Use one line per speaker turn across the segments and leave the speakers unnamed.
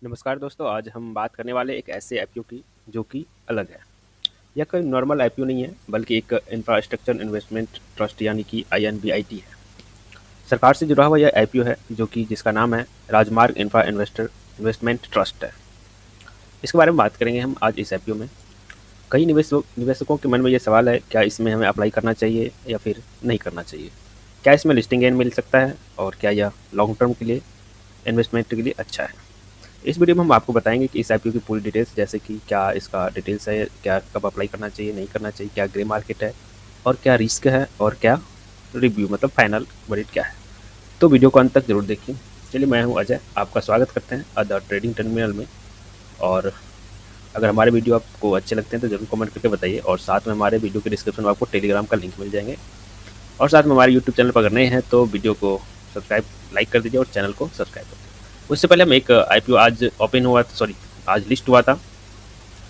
नमस्कार दोस्तों, आज हम बात करने वाले एक ऐसे आईपीओ की जो कि अलग है। यह कोई नॉर्मल आईपीओ नहीं है, बल्कि एक इंफ्रास्ट्रक्चर इन्वेस्टमेंट ट्रस्ट यानी कि आईएनबीआईटी है। सरकार से जुड़ा हुआ यह आईपीओ है जो कि जिसका नाम है राजमार्ग इंफ्रा इन्वेस्टर इन्वेस्टमेंट ट्रस्ट है। इसके बारे में बात करेंगे हम आज इस आईपीओ में। कई निवेशकों के मन में ये सवाल है, क्या इसमें हमें अप्लाई करना चाहिए या फिर नहीं करना चाहिए। क्या इसमें लिस्टिंग गेन मिल सकता है और क्या यह लॉन्ग टर्म के लिए इन्वेस्टमेंट के लिए अच्छा है। इस वीडियो में हम आपको बताएंगे कि इस आईपीओ की पूरी डिटेल्स, जैसे कि क्या इसका डिटेल्स है, क्या कब अप्लाई करना चाहिए नहीं करना चाहिए, क्या ग्रे मार्केट है और क्या रिस्क है और क्या रिव्यू मतलब फाइनल वर्डिक्ट क्या है। तो वीडियो को अंत तक जरूर देखिए। चलिए, मैं हूं अजय, आपका स्वागत करते हैं द ट्रेडिंग टर्मिनल में। और अगर हमारे वीडियो आपको अच्छे लगते हैं तो जरूर कमेंट करके बताइए, और साथ में हमारे वीडियो के डिस्क्रिप्शन में आपको टेलीग्राम का लिंक मिल जाएंगे। और साथ में हमारे यूट्यूब चैनल पर अगर नए हैं तो वीडियो को सब्सक्राइब लाइक कर दीजिए और चैनल को सब्सक्राइब कर दीजिए। उससे पहले हम एक आईपीओ आज ओपन हुआ, सॉरी आज लिस्ट हुआ था,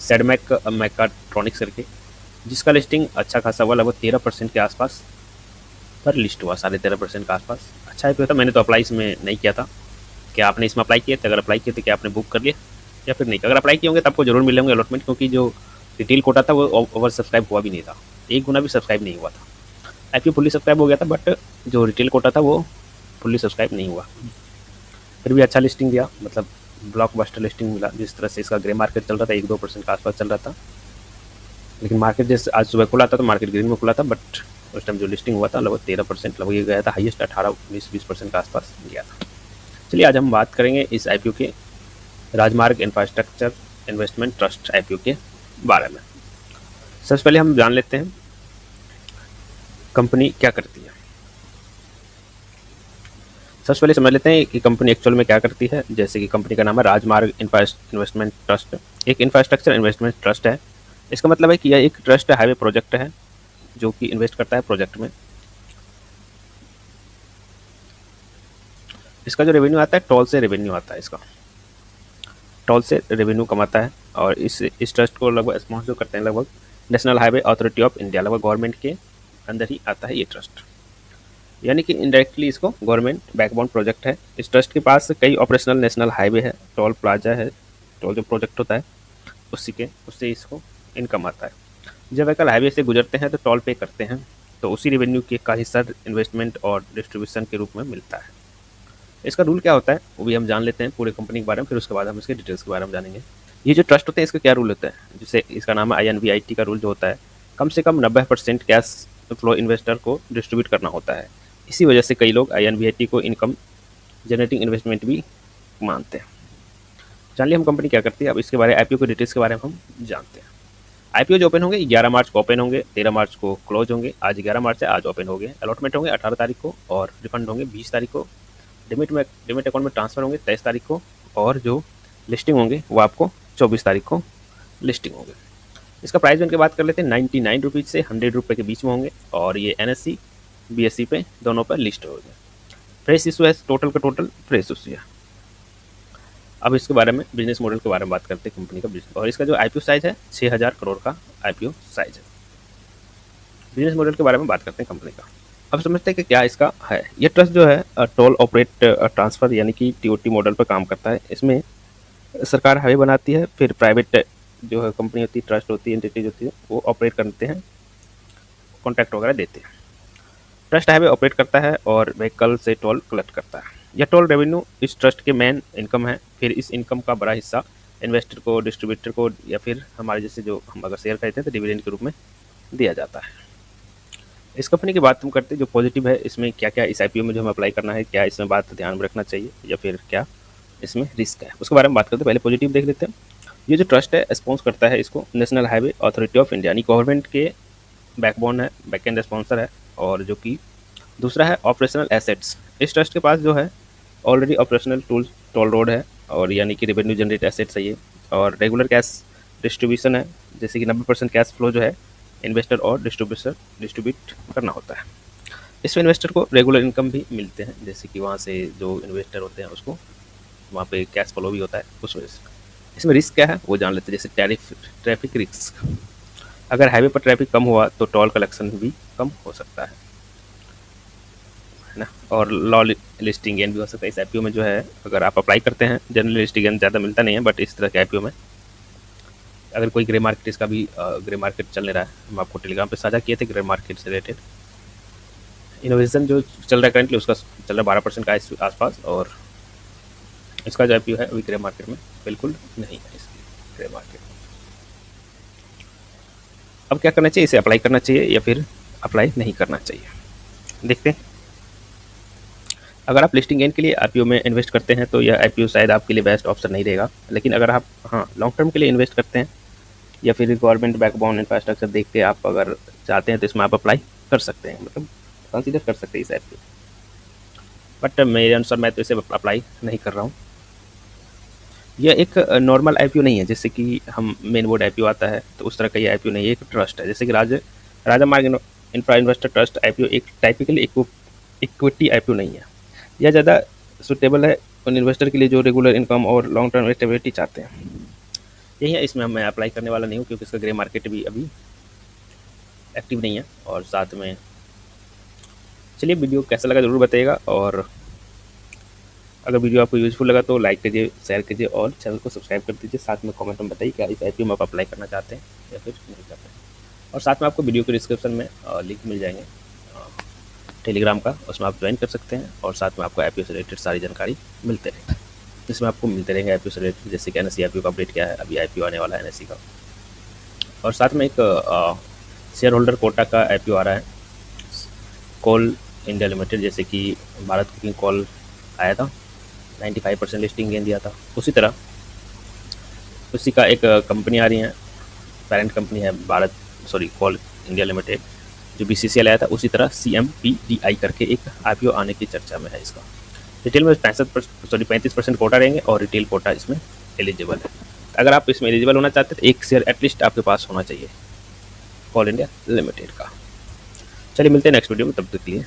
सेडमैक मैकाट्रॉनिक्स करके, जिसका लिस्टिंग अच्छा खासा हुआ, लगभग 13% के आसपास पर लिस्ट हुआ, 13.5% के आसपास। अच्छा आईपीओ था। मैंने तो अप्लाई इसमें नहीं किया था। क्या आपने इसमें अप्लाई किया था? अगर अप्लाई किए थे, क्या आपने बुक कर लिया या फिर नहीं? अगर अप्लाई किए होंगे तो आपको जरूर मिलेंगे अलॉटमेंट, क्योंकि जो रिटेल कोटा था वो ओवर सब्सक्राइब हुआ भी नहीं था, एक गुना भी सब्सक्राइब नहीं हुआ था। आईपीओ फुल्ली सब्सक्राइब हो गया था, बट जो रिटेल कोटा था वो फुल्ली सब्सक्राइब नहीं हुआ। फिर भी अच्छा लिस्टिंग दिया, मतलब ब्लॉकबस्टर लिस्टिंग मिला। जिस तरह से इसका ग्रे मार्केट चल रहा था, 1-2% के आसपास चल रहा था, लेकिन मार्केट जैसे आज सुबह खुला था तो मार्केट ग्रीन में खुला था, बट उस टाइम जो लिस्टिंग हुआ था लगभग 13%, लगभग ये गया था हाईएस्ट 18-19-20% के आसपास गया था। चलिए, आज हम बात करेंगे इस आईपीओ के राजमार्ग इंफ्रास्ट्रक्चर इन्वेस्टमेंट ट्रस्ट आईपीओ के बारे में। सबसे पहले हम जान लेते हैं कंपनी क्या करती है। सबसे पहले समझ लेते हैं कि कंपनी एक्चुअल में क्या करती है। जैसे कि कंपनी का नाम है राजमार्ग इन्वेस्टमेंट ट्रस्ट, एक इंफ्रास्ट्रक्चर इन्वेस्टमेंट ट्रस्ट है। इसका मतलब है कि यह एक ट्रस्ट हाईवे प्रोजेक्ट है जो कि इन्वेस्ट करता है प्रोजेक्ट में। इसका जो रेवेन्यू आता है, टोल से रेवेन्यू आता है, इसका टोल से रेवेन्यू कमाता है। और इस ट्रस्ट को लगभग स्पॉन्सर करते हैं लगभग national highway authority of India, लगभग गवर्नमेंट के अंदर ही आता है ये ट्रस्ट, यानी कि इनडायरेक्टली इसको गवर्नमेंट बैकबोन प्रोजेक्ट है। इस ट्रस्ट के पास कई ऑपरेशनल नेशनल हाईवे है, टोल प्लाजा है, टोल जो प्रोजेक्ट होता है उससे इसको इनकम आता है। जब व्हीकल हाईवे से गुजरते हैं तो टोल पे करते हैं, तो उसी रेवेन्यू के का हिस्सा इन्वेस्टमेंट और डिस्ट्रीब्यूशन के रूप में मिलता है। इसका रूल क्या होता है वो भी हम जान लेते हैं पूरे कंपनी के बारे में, फिर उसके बाद हम इसके डिटेल्स के बारे में जानेंगे। ये जो ट्रस्ट होते हैं इसका क्या रूल होता है, जिसे इसका नाम है आईएनबीआईटी का रूल जो होता है, कम से कम 90% कैश फ्लो इन्वेस्टर को डिस्ट्रीब्यूट करना होता है। इसी वजह से कई लोग आईएनबीआईटी को इनकम जनरेटिंग इन्वेस्टमेंट भी मानते हैं। जान लिया हम कंपनी क्या करती है, अब इसके बारे में आईपीओ के डिटेल्स के बारे में हम जानते हैं। आईपीओ जो ओपन होंगे 11 मार्च को ओपन होंगे, 13 मार्च को क्लोज होंगे। आज 11 मार्च है, आज ओपन हो गए। अलॉटमेंट होंगे 18 तारीख को और रिफंड होंगे 20 तारीख को। डिमिट अकाउंट में ट्रांसफर होंगे 23 तारीख को, और जो लिस्टिंग होंगे वो आपको 24 तारीख को लिस्टिंग होंगे। इसका प्राइस की बात कर लेते हैं, 99 रुपीज़ से 100 रुपये के बीच में होंगे, और ये एनएससी बीएससी पे दोनों पर लिस्ट हो गए। फ्रेश इशू है, टोटल का टोटल फ्रेश इशू है। अब इसके बारे में बिजनेस मॉडल के बारे में बात करते हैं कंपनी का बिजनेस, और इसका जो आईपीओ साइज है 6000 करोड़ का आईपीओ साइज है। बिजनेस मॉडल के बारे में बात करते हैं कंपनी का। अब समझते हैं कि क्या इसका है। ये ट्रस्ट जो है टोल ऑपरेट ट्रांसफर यानी कि टीओटी मॉडल पर काम करता है। इसमें सरकार हाईवे बनाती है, फिर प्राइवेट जो है कंपनी होती है, ट्रस्ट होती है, एंटिटीज होती है, वो ऑपरेट करते हैं, कॉन्ट्रैक्ट वगैरह देते हैं। ट्रस्ट हाईवे ऑपरेट करता है और व्हीकल से टोल कलेक्ट करता है। यह टोल रेवेन्यू इस ट्रस्ट के मेन इनकम है। फिर इस इनकम का बड़ा हिस्सा इन्वेस्टर को, डिस्ट्रीब्यूटर को, या फिर हमारे जैसे जो हम अगर शेयर खरीदते हैं तो डिविडेंड के रूप में दिया जाता है। इस कंपनी की बात हम करते हैं जो पॉजिटिव है, इसमें क्या क्या इस आईपीओ में जो हमें अप्लाई करना है, क्या इसमें बात ध्यान में रखना चाहिए या फिर क्या इसमें रिस्क है, उसके बारे में बात करते हैं। पहले पॉजिटिव देख लेते हैं। ये जो ट्रस्ट है स्पॉन्स करता है इसको national highway authority of India, यानी गवर्नमेंट के बैकबोन है, बैकएंड स्पॉन्सर है। और जो कि दूसरा है ऑपरेशनल एसेट्स। इस ट्रस्ट के पास जो है already operational tool toll road है, और यानी कि रेवेन्यू जनरेट एसेट्स है ये, और रेगुलर कैश डिस्ट्रीब्यूशन है, जैसे कि 90% कैश फ्लो जो है इन्वेस्टर और डिस्ट्रीब्यूट करना होता है। इसमें इन्वेस्टर को रेगुलर इनकम भी मिलते हैं, जैसे कि वहाँ से जो इन्वेस्टर होते हैं उसको वहाँ पे कैश फ्लो भी होता है उस वजह से। इसमें रिस्क क्या है वो जान लेते हैं, जैसे ट्रैफिक रिस्क। अगर हाईवे पर ट्रैफिक कम हुआ तो टोल कलेक्शन भी कम हो सकता है। है ना। और लॉ लिस्टिंग गेन भी हो सकता है इस आईपीओ में जो है, अगर आप अप्लाई करते हैं। जनरल लिस्टिंग गेन ज़्यादा मिलता नहीं है, बट इस तरह के आईपीओ में अगर कोई ग्रे मार्केट, इसका भी ग्रे मार्केट चल रहा है, हम आपको टेलीग्राम पे साझा किए थे ग्रे मार्केट से रिलेटेड। इनोवेशन जो चल रहा है करंटली, उसका चल रहा है 12% का आसपास, और इसका जो आईपीओ है अभी ग्रे मार्केट में बिल्कुल नहीं है। इसकी ग्रे मार्केट में अब क्या करना चाहिए, इसे अप्लाई करना चाहिए या फिर अप्लाई नहीं करना चाहिए, देखते हैं। अगर आप लिस्टिंग गेन के लिए आईपीओ में इन्वेस्ट करते हैं तो यह आईपीओ शायद आपके लिए बेस्ट ऑप्शन नहीं रहेगा। लेकिन अगर आप लॉन्ग टर्म के लिए इन्वेस्ट करते हैं या फिर गवर्नमेंट बैकबोन इंफ्रास्ट्रक्चर देख के आप अगर चाहते हैं तो इसमें आप अप्लाई कर सकते हैं, मतलब कंसीडर कर सकते हैं इस आईपीओ। बट मेरे अनुसार मैं तो इसे अप्लाई नहीं कर रहा हूँ। यह एक नॉर्मल आईपीओ नहीं है, जैसे कि हम मेन बोर्ड आईपीओ आता है तो उस तरह का ये आईपीओ नहीं है, एक ट्रस्ट है। जैसे कि राजा मार्ग इंफ्रा इन्वेस्टर ट्रस्ट आईपीओ एक टाइपिकली इक्विटी आईपीओ नहीं है। यह ज़्यादा सुटेबल है उन इन्वेस्टर के लिए जो रेगुलर इनकम और लॉन्ग टर्म स्टेबिलिटी चाहते हैं। यही है, इसमें मैं अप्लाई करने वाला नहीं हूँ क्योंकि इसका ग्रे मार्केट भी अभी एक्टिव नहीं है। और साथ में चलिए, वीडियो कैसा लगा ज़रूर बताइएगा, और अगर वीडियो आपको यूज़फुल लगा तो लाइक कीजिए, शेयर कीजिए और चैनल को सब्सक्राइब कर दीजिए। साथ में कमेंट में बताइए क्या इस आईपीओ में आप अप्लाई करना चाहते हैं या फिर नहीं करते हैं। और साथ में आपको वीडियो के डिस्क्रिप्शन में लिंक मिल जाएंगे टेलीग्राम का, उसमें आप ज्वाइन कर सकते हैं। और साथ में आपको आईपीओ से रिलेटेड सारी जानकारी मिलते रहेगी, जिसमें आपको मिलते रहेंगे आईपीओ से रिलेटेड, जैसे कि एनएससी आईपीओ का अपडेट क्या है, अभी आईपीओ आने वाला है एनएससी का। और साथ में एक शेयर होल्डर कोटा का आईपीओ आ रहा है, कोल इंडिया लिमिटेड, जैसे कि भारत कुकिंग कोल आया था, 95% लिस्टिंग गेन दिया था। उसी तरह उसी का एक कंपनी आ रही है, पेरेंट कंपनी है कोल इंडिया लिमिटेड, जो बीसीसीएल आया था। उसी तरह CMPDI करके एक आईपीओ आने की चर्चा में है। इसका रिटेल में 35% कोटा रहेंगे और रिटेल कोटा इसमें एलिजिबल है। अगर आप इसमें एलिजिबल होना चाहते हैं तो एक शेयर एटलीस्ट आपके पास होना चाहिए कोल इंडिया लिमिटेड का। चलिए मिलते हैं नेक्स्ट वीडियो में, तब तक के लिए